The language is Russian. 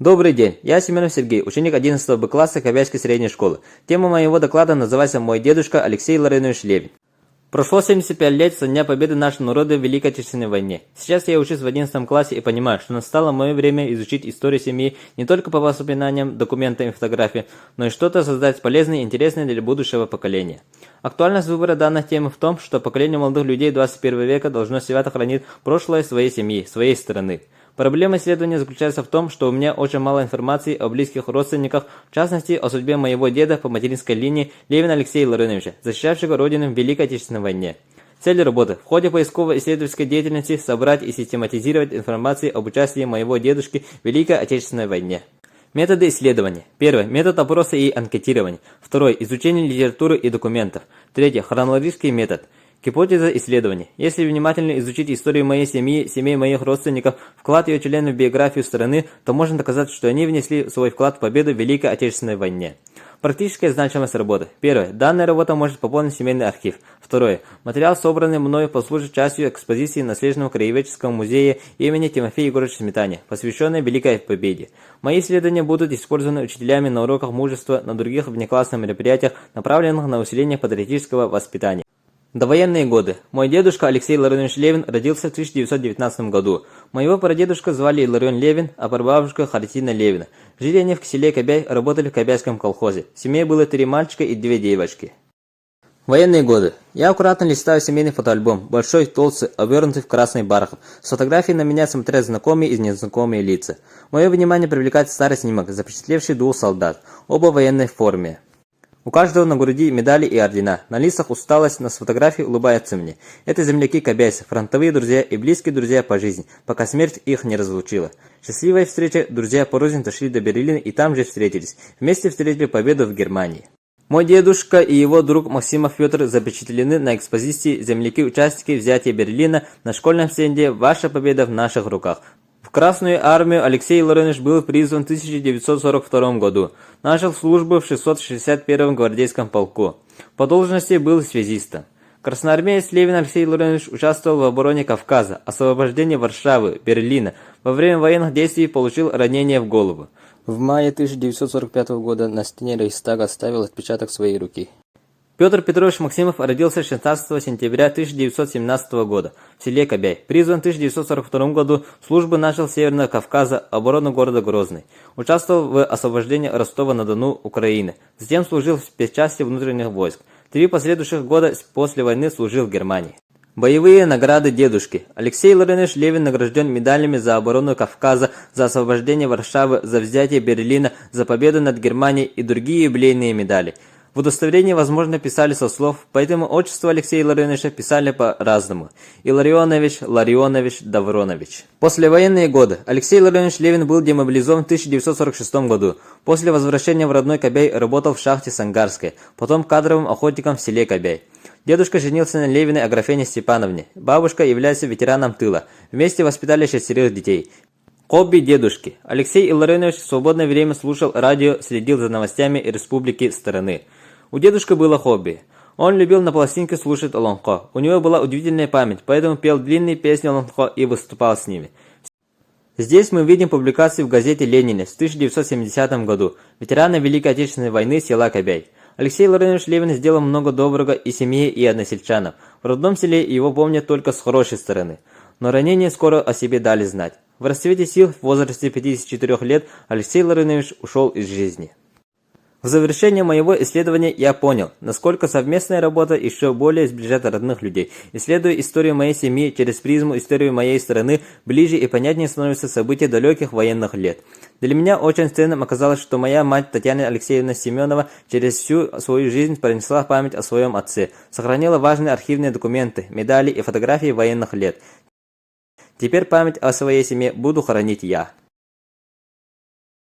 Добрый день, я Семенов Сергей, ученик 11 Б класса Кобяйской средней школы. Тема моего доклада называется «Мой дедушка Алексей Ларинович Левин». Прошло 75 лет со дня победы нашего народа в Великой Отечественной войне. Сейчас я учусь в 11 классе и понимаю, что настало мое время изучить историю семьи не только по воспоминаниям, документам и фотографиям, но и что-то создать полезное и интересное для будущего поколения. Актуальность выбора данной темы в том, что поколение молодых людей 21 века должно свято хранить прошлое своей семьи, своей страны. Проблема исследования заключается в том, что у меня очень мало информации о близких родственниках, в частности, о судьбе моего деда по материнской линии Левина Алексея Лариновича, защищавшего родину в Великой Отечественной войне. Цель работы – в ходе поисково-исследовательской деятельности собрать и систематизировать информацию об участии моего дедушки в Великой Отечественной войне. Методы исследования. Первый – метод опроса и анкетирования. Второй – изучение литературы и документов. Третий – хронологический метод. Гипотеза исследования. Если внимательно изучить историю моей семьи, семей моих родственников, вклад ее членов в биографию страны, то можно доказать, что они внесли свой вклад в победу в Великой Отечественной войне. Практическая значимость работы. Первое. Данная работа может пополнить семейный архив. Второе. Материал, собранный мною, послужит частью экспозиции Наследственного краеведческого музея имени Тимофея Егоровича Сметаны, посвященной Великой Победе. Мои исследования будут использованы учителями на уроках мужества, на других внеклассных мероприятиях, направленных на усиление патриотического воспитания. Довоенные годы. Мой дедушка Алексей Ларинович Левин родился в 1919 году. Моего прадедушка звали Иларион Левин, а прабабушка Хартина Левина. Жили они в селе Кобяй, работали в Кобяйском колхозе. В семье было 3 мальчика и 2 девочки. Военные годы. Я аккуратно листаю семейный фотоальбом, большой, толстый, обернутый в красный бархат. С фотографий на меня смотрят знакомые и незнакомые лица. Мое внимание привлекает старый снимок, запечатлевший 2 солдат, оба в военной форме. У каждого на груди медали и ордена. На лицах усталость, но с фотографии улыбаются мне. Это земляки-кобяйцы, фронтовые друзья и близкие друзья по жизни, пока смерть их не разлучила. Счастливая встреча, друзья порознь дошли до Берлина и там же встретились. Вместе встретили победу в Германии. Мой дедушка и его друг Максимов Петр запечатлены на экспозиции «Земляки-участники взятия Берлина» на школьном стенде «Ваша победа в наших руках». В Красную армию Алексей Ларинович был призван в 1942 году. Начал службу в 661-м гвардейском полку. По должности был связистом. Красноармеец Левин Алексей Ларинович участвовал в обороне Кавказа, освобождении Варшавы, Берлина. Во время военных действий получил ранение в голову. В мае 1945 года на стене Рейхстага оставил отпечаток своей руки. Петр Петрович Максимов родился 16 сентября 1917 года в селе Кобяй. Призван в 1942 году, службу начал с Северного Кавказа, оборону города Грозный. Участвовал в освобождении Ростова-на-Дону, Украины. Затем служил в спецчасти внутренних войск. 3 последующих года после войны служил в Германии. Боевые награды дедушки. Алексей Ларинович Левин награжден медалями за оборону Кавказа, за освобождение Варшавы, за взятие Берлина, за победу над Германией и другие юбилейные медали. В удостоверении, возможно, писали со слов, поэтому отчество Алексея Лариновича писали по-разному. Илларионович, Ларионович, Давронович. Послевоенные годы. Алексей Ларинович Левин был демобилизован в 1946 году. После возвращения в родной Кобяй работал в шахте Сангарской, потом кадровым охотником в селе Кобяй. Дедушка женился на Левиной Аграфене Степановне. Бабушка является ветераном тыла. Вместе воспитали 6 детей. Хобби дедушки. Алексей Илларионович в свободное время слушал радио, следил за новостями республики страны. У дедушки было хобби. Он любил на пластинке слушать лонхо. У него была удивительная память, поэтому пел длинные песни лонхо и выступал с ними. Здесь мы видим публикацию в газете «Ленинец» в 1970 году. Ветераны Великой Отечественной войны села Кобяй. Алексей Ларинович Левин сделал много доброго и семье, и односельчанам. В родном селе его помнят только с хорошей стороны. Но ранения скоро о себе дали знать. В расцвете сил в возрасте 54 лет Алексей Ларинович ушел из жизни. В завершение моего исследования я понял, насколько совместная работа еще более сближает родных людей. Исследуя историю моей семьи через призму истории моей страны, ближе и понятнее становятся события далеких военных лет. Для меня очень ценным оказалось, что моя мать Татьяна Алексеевна Семенова через всю свою жизнь пронесла память о своем отце, сохранила важные архивные документы, медали и фотографии военных лет. Теперь память о своей семье буду хранить я.